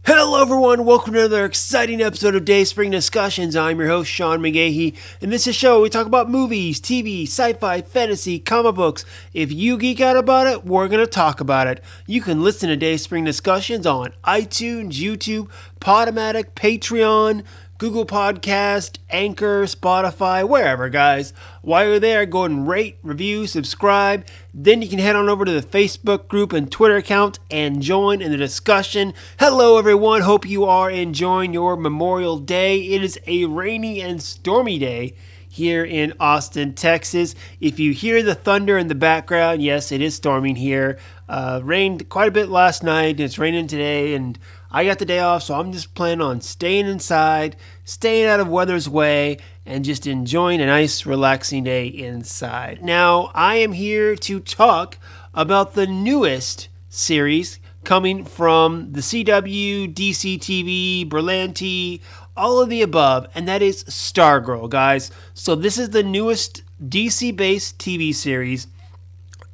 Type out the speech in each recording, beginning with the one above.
Hello everyone, welcome to another exciting episode of Dayspring Discussions. I'm your host, Sean McGahee, and this is a show where we talk about movies, TV, sci-fi, fantasy, comic books. If you geek out about it, we're going to talk about it. You can listen to Dayspring Discussions on iTunes, YouTube, Podomatic, Patreon, Google Podcast, Anchor, Spotify, wherever, guys. While you're there, go and rate, review, subscribe. Then you can head on over to the Facebook group and Twitter account and join in the discussion. Hello, everyone. Hope you are enjoying your Memorial Day. It is a rainy and stormy day here in Austin, Texas. If you hear the thunder in the background, yes, it is storming here. Rained quite a bit last night. It's raining today, and I got the day off, so I'm just planning on staying inside, staying out of weather's way, and just enjoying a nice, relaxing day inside. Now, I am here to talk about the newest series coming from the CW, DC TV, Berlanti, all of the above, and that is Stargirl, guys. So this is the newest DC-based TV series.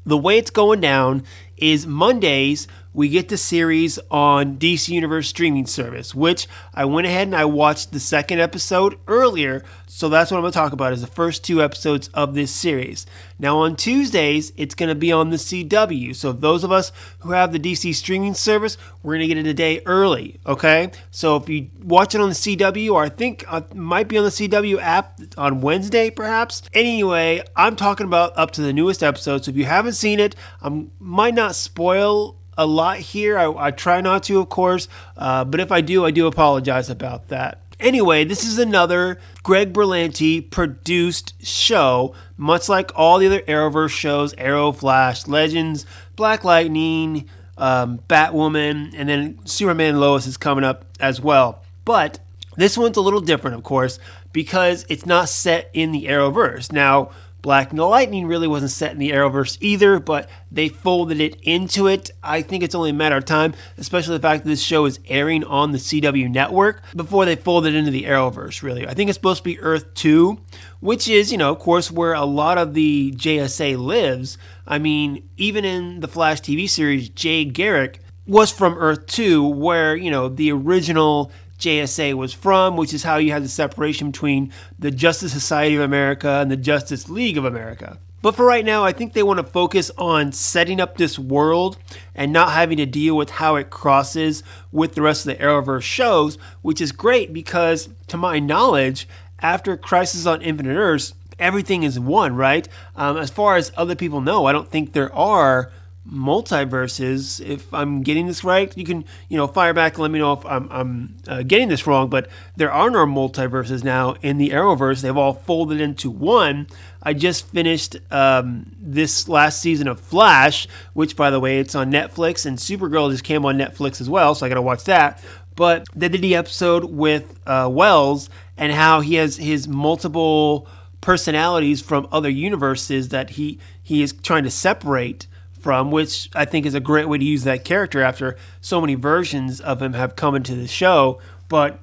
The way it's going down is Mondays we get the series on DC Universe streaming service, which I went ahead and I watched the second episode earlier, so that's what I'm going to talk about is the first two episodes of this series. Now on Tuesdays, it's going to be on the CW, so those of us who have the DC streaming service, we're going to get it a day early, okay? So if you watch it on the CW, or I think it might be on the CW app on Wednesday perhaps. Anyway, I'm talking about up to the newest episode, so if you haven't seen it, I might not spoil a lot here. I try not to, of course, but if I do apologize about that. Anyway, this is another Greg Berlanti produced show, much like all the other Arrowverse shows, Arrow, Flash, Legends, Black Lightning, Batwoman, and then Superman and Lois is coming up as well. But this one's a little different, of course, because it's not set in the Arrowverse. Now, Black Lightning really wasn't set in the Arrowverse either, but they folded it into it. I think it's only a matter of time, especially the fact that this show is airing on the CW network, before they fold it into the Arrowverse, really. I think it's supposed to be Earth 2, which is, of course, where a lot of the JSA lives. I mean, even in the Flash TV series, Jay Garrick was from Earth 2, where, the original JSA was from, which is how you had the separation between the Justice Society of America and the Justice League of America. But for right now, I think they want to focus on setting up this world and not having to deal with how it crosses with the rest of the Arrowverse shows, which is great because, to my knowledge, after Crisis on Infinite Earths, everything is one, right? As far as other people know, I don't think there are multiverses. If I'm getting this right, you can fire back and let me know if I'm getting this wrong, but there are no multiverses now in the Arrowverse. They've all folded into one. I just finished this last season of Flash, which, by the way, it's on Netflix, and Supergirl just came on Netflix as well, so I gotta watch that. But they did the episode with Wells and how he has his multiple personalities from other universes that he is trying to separate from, which I think is a great way to use that character after so many versions of him have come into the show. But,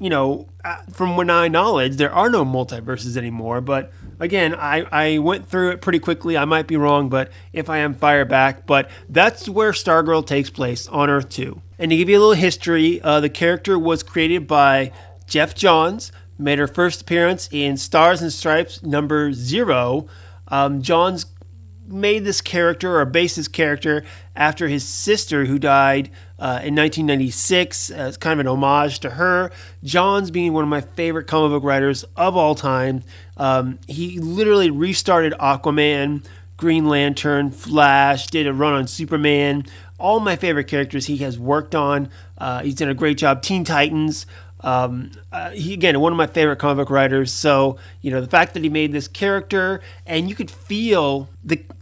from my knowledge, there are no multiverses anymore. But again, I went through it pretty quickly. I might be wrong, but if I am, fire back. But that's where Stargirl takes place, on Earth 2. And to give you a little history, the character was created by Jeff Johns, made her first appearance in Stars and Stripes number 0. Johns made this character, or based this character, after his sister who died in 1996. It's kind of an homage to her. Johns being one of my favorite comic book writers of all time. He literally restarted Aquaman, Green Lantern, Flash, did a run on Superman. All my favorite characters he has worked on. He's done a great job. Teen Titans. He, again, one of my favorite comic book writers. So, the fact that he made this character, and you could feel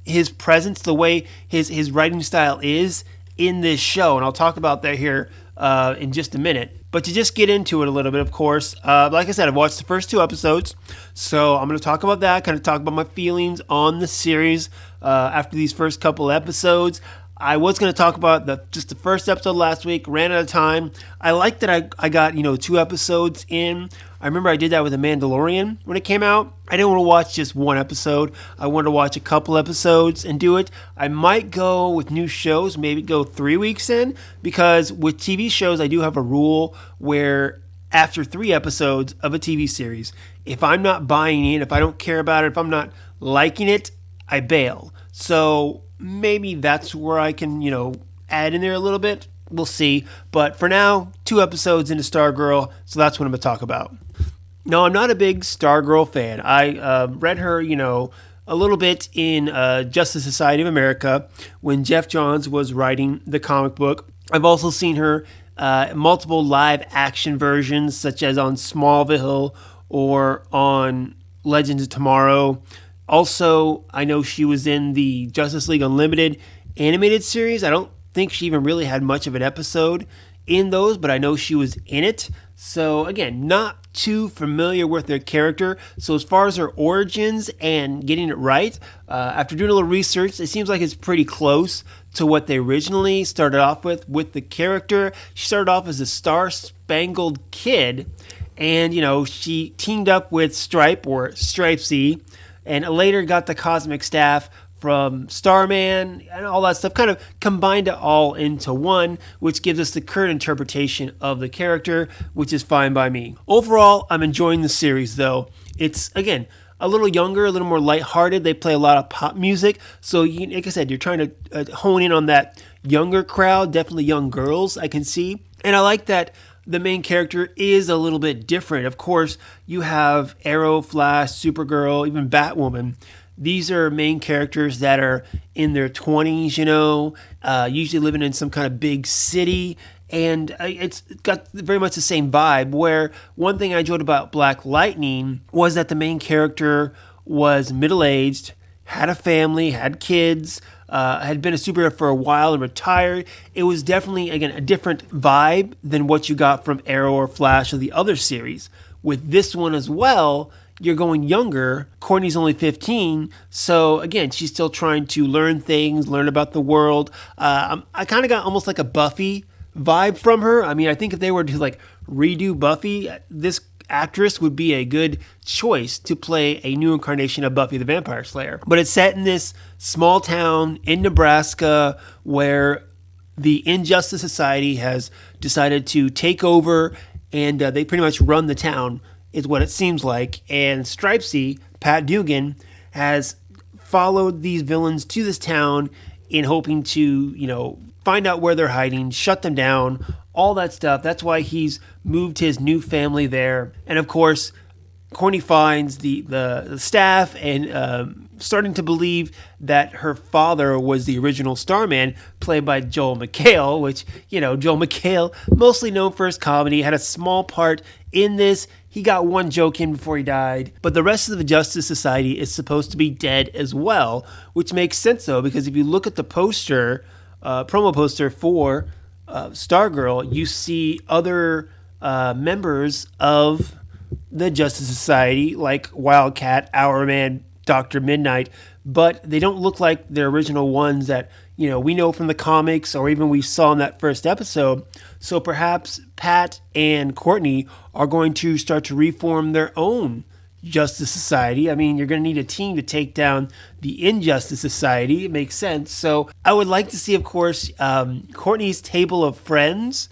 his presence, the way his writing style is in this show. And I'll talk about that here in just a minute. But to just get into it a little bit, of course, like I said, I've watched the first two episodes. So I'm going to talk about that, kind of talk about my feelings on the series after these first couple episodes. I was going to talk about just the first episode last week, ran out of time. I like that I got, 2 episodes in. I remember I did that with The Mandalorian when it came out. I didn't want to watch just one episode. I wanted to watch a couple episodes and do it. I might go with new shows, maybe go 3 weeks in, because with TV shows, I do have a rule where after 3 episodes of a TV series, if I'm not buying in, if I don't care about it, if I'm not liking it, I bail. So maybe that's where I can, add in there a little bit. We'll see. But for now, 2 episodes into Stargirl, so that's what I'm going to talk about. No, I'm not a big Stargirl fan. I read her, a little bit in Justice Society of America when Jeff Johns was writing the comic book. I've also seen her multiple live action versions, such as on Smallville or on Legends of Tomorrow. Also, I know she was in the Justice League Unlimited animated series. I don't think she even really had much of an episode in those, but I know she was in it. So again, not too familiar with their character. So as far as her origins and getting it right, after doing a little research, it seems like it's pretty close to what they originally started off with the character. She started off as a star-spangled kid, and she teamed up with S.T.R.I.P.E or S.T.R.I.P.E, and later got the cosmic staff from Starman and all that stuff, kind of combined it all into one, which gives us the current interpretation of the character, which is fine by me. Overall, I'm enjoying the series, though. It's, again, a little younger, a little more lighthearted. They play a lot of pop music, so like I said, you're trying to hone in on that younger crowd, definitely young girls, I can see. And I like that the main character is a little bit different. Of course, you have Arrow, Flash, Supergirl, even Batwoman. These are main characters that are in their 20s, usually living in some kind of big city. And it's got very much the same vibe, where one thing I enjoyed about Black Lightning was that the main character was middle-aged, had a family, had kids, had been a superhero for a while and retired. It was definitely, again, a different vibe than what you got from Arrow or Flash or the other series. With this one as well, you're going younger. Courtney's only 15, so again, she's still trying to learn things, learn about the world. I kind of got almost like a Buffy vibe from her. I mean, I think if they were to redo Buffy, this actress would be a good choice to play a new incarnation of Buffy the Vampire Slayer. But it's set in this small town in Nebraska where the Injustice Society has decided to take over, and they pretty much run the town, is what it seems like. And S.T.R.I.P.E, Pat Dugan, has followed these villains to this town in hoping to, find out where they're hiding, shut them down, all that stuff. That's why he's moved his new family there. And of course, Courtney finds the staff and starting to believe that her father was the original Starman, played by Joel McHale, which, Joel McHale, mostly known for his comedy, had a small part in this. He got one joke in before he died, but the rest of the Justice Society is supposed to be dead as well, which makes sense, though, because if you look at the poster, promo poster for Stargirl, you see other members of the Justice Society, like Wildcat, Hourman, Dr. Midnight, but they don't look like the original ones that, we know from the comics or even we saw in that first episode. So perhaps Pat and Courtney are going to start to reform their own Justice Society. I mean, you're going to need a team to take down the Injustice Society. It makes sense. So I would like to see, of course, Courtney's table of friends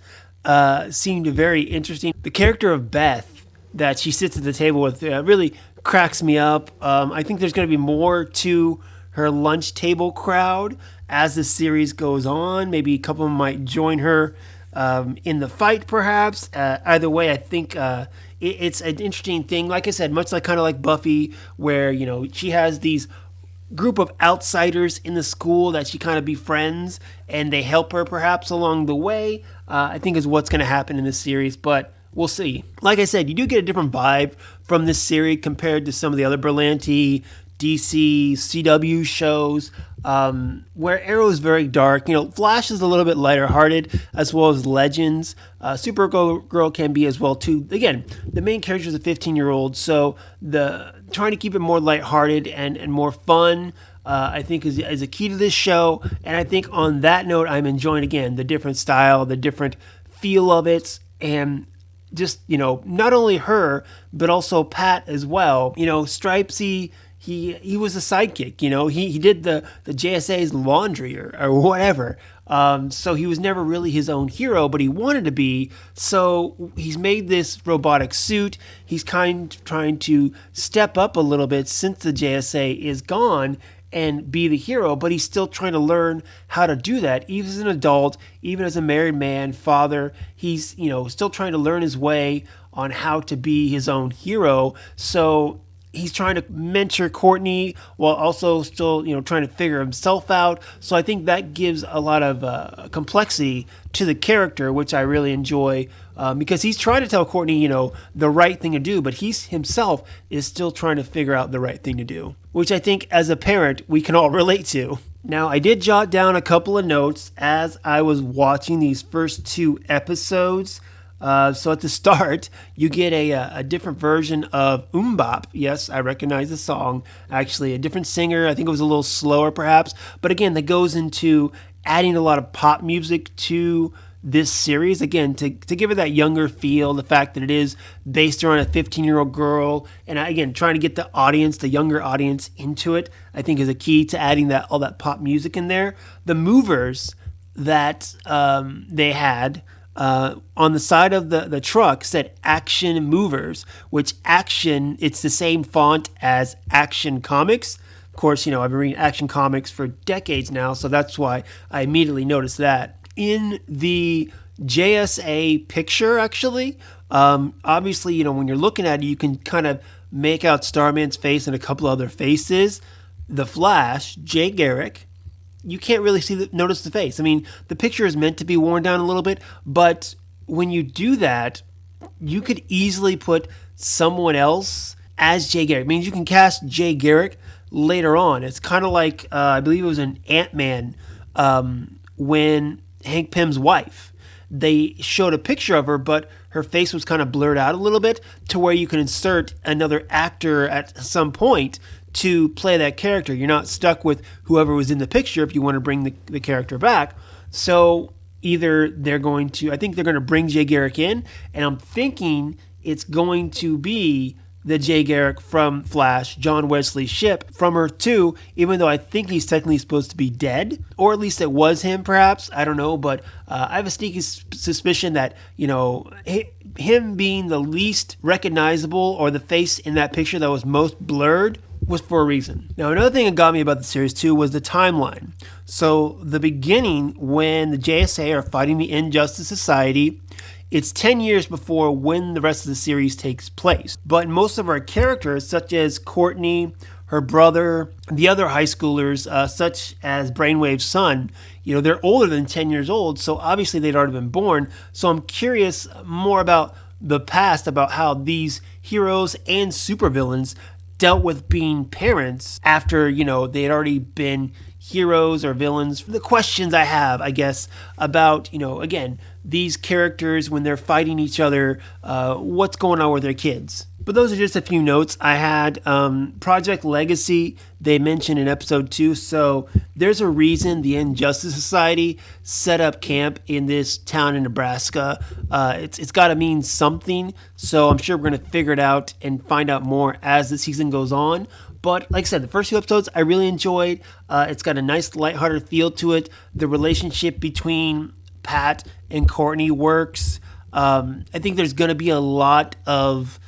seemed very interesting. The character of Beth that she sits at the table with really cracks me up. I think there's going to be more to her lunch table crowd as the series goes on. Maybe a couple of them might join her in the fight, perhaps. Either way, I think it's an interesting thing. Like I said, much kind of like Buffy, where she has these group of outsiders in the school that she kind of befriends, and they help her perhaps along the way. I think is what's going to happen in this series, but we'll see. Like I said, you do get a different vibe from this series compared to some of the other Berlanti, DC, CW shows, where Arrow is very dark. Flash is a little bit lighter hearted, as well as Legends. Supergirl can be as well too. Again, the main character is a 15-year-old, so trying to keep it more lighthearted and more fun. I think is a key to this show. And I think on that note, I'm enjoying again the different style, the different feel of it, and just not only her but also Pat as well. Stripes, he was a sidekick. He did the JSA's laundry or whatever. So he was never really his own hero, but he wanted to be. So he's made this robotic suit. He's kind of trying to step up a little bit since the JSA is gone and be the hero, but he's still trying to learn how to do that. Even as an adult, even as a married man, father, he's still trying to learn his way on how to be his own hero. So he's trying to mentor Courtney while also still, trying to figure himself out. So I think that gives a lot of complexity to the character, which I really enjoy, because he's trying to tell Courtney, the right thing to do, but he's himself is still trying to figure out the right thing to do, which I think as a parent, we can all relate to. Now, I did jot down a couple of notes as I was watching these first 2 episodes. So at the start, you get a different version of Bop. Yes, I recognize the song. Actually, a different singer. I think it was a little slower, perhaps. But again, that goes into adding a lot of pop music to this series. Again, to give it that younger feel, the fact that it is based around a 15-year-old girl. And again, trying to get the younger audience into it, I think is a key to adding all that pop music in there. The movers that they had on the side of the truck said Action Movers, which Action, it's the same font as Action Comics. Of course, I've been reading Action Comics for decades now, so that's why I immediately noticed that. In the JSA picture, actually, obviously, when you're looking at it, you can kind of make out Starman's face and a couple other faces. The Flash, Jay Garrick, you can't really notice the face. I mean, the picture is meant to be worn down a little bit, but when you do that, you could easily put someone else as Jay Garrick. It means you can cast Jay Garrick later on. It's kind of like, I believe it was in Ant-Man, when Hank Pym's wife, they showed a picture of her, but her face was kind of blurred out a little bit to where you can insert another actor at some point to play that character. You're not stuck with whoever was in the picture if you want to bring the character back. So either I think they're going to bring Jay Garrick in, and I'm thinking it's going to be the Jay Garrick from Flash, John Wesley Shipp from Earth 2, even though I think he's technically supposed to be dead, or at least it was him, perhaps. I don't know, but I have a sneaky suspicion that, him being the least recognizable or the face in that picture that was most blurred was for a reason. Now, another thing that got me about the series too was the timeline. So the beginning, when the JSA are fighting the Injustice Society, it's 10 years before when the rest of the series takes place. But most of our characters, such as Courtney, her brother, the other high schoolers, such as Brainwave's son, they're older than 10 years old, so obviously they'd already been born. So I'm curious more about the past, about how these heroes and supervillains dealt with being parents after, they had already been heroes or villains. The questions I have, I guess, about, again, these characters when they're fighting each other, what's going on with their kids. But those are just a few notes. I had Project Legacy, they mentioned in episode 2, so there's a reason the Injustice Society set up camp in this town in Nebraska. It's got to mean something, so I'm sure we're going to figure it out and find out more as the season goes on. But like I said, the first 2 episodes I really enjoyed. It's got a nice lighthearted feel to it. The relationship between Pat and Courtney works. I think there's going to be a lot of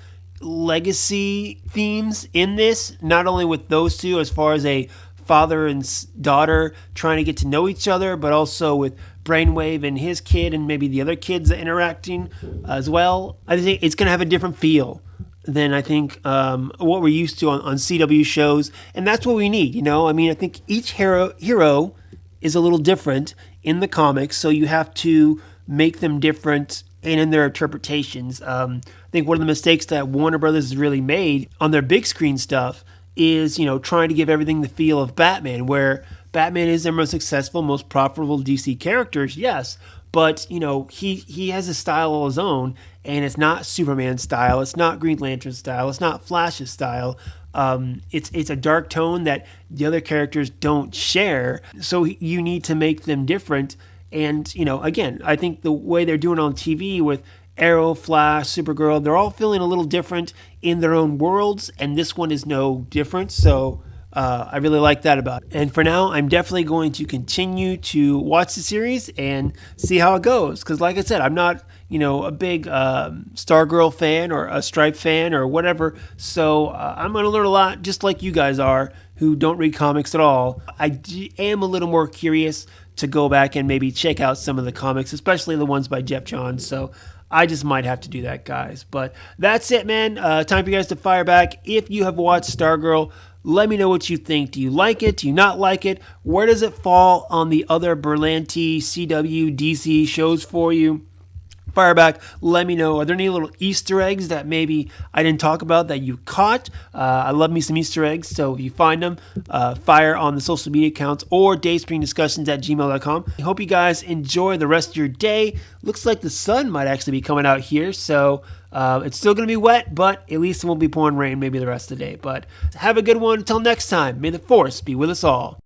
legacy themes in this, not only with those 2 as far as a father and daughter trying to get to know each other, but also with Brainwave and his kid and maybe the other kids interacting as well. I think it's going to have a different feel than I think what we're used to on CW shows, and that's what we need. I think each hero is a little different in the comics, so you have to make them different and in their interpretations. I think one of the mistakes that Warner Brothers has really made on their big screen stuff is, trying to give everything the feel of Batman, where Batman is their most successful, most profitable DC characters, yes, but, he has a style of his own, and it's not Superman style, it's not Green Lantern style, it's not Flash's style. it's a dark tone that the other characters don't share. So you need to make them different. And again, I think the way they're doing on TV with Arrow, Flash, Supergirl, they're all feeling a little different in their own worlds, and this one is no different. So I really like that about it. And for now, I'm definitely going to continue to watch the series and see how it goes. Because, like I said, I'm not, a big Stargirl fan or a Stripe fan or whatever. So I'm going to learn a lot, just like you guys are, who don't read comics at all. Am a little more curious to go back and maybe check out some of the comics, especially the ones by Jeff Johns. So I just might have to do that, guys. But that's it, man. Time for you guys to fire back. If you have watched Stargirl, let me know what you think. Do you like it? Do you not like it? Where does it fall on the other Berlanti, CW, DC shows for you? Fire back, let me know. Are there any little Easter eggs that maybe I didn't talk about that you caught? I love me some Easter eggs, so if you find them, fire on the social media accounts or dayspringdiscussions@gmail.com. I hope you guys enjoy the rest of your day. Looks like the sun might actually be coming out here, so it's still going to be wet, but at least it won't be pouring rain maybe the rest of the day. But have a good one. Until next time, may the force be with us all.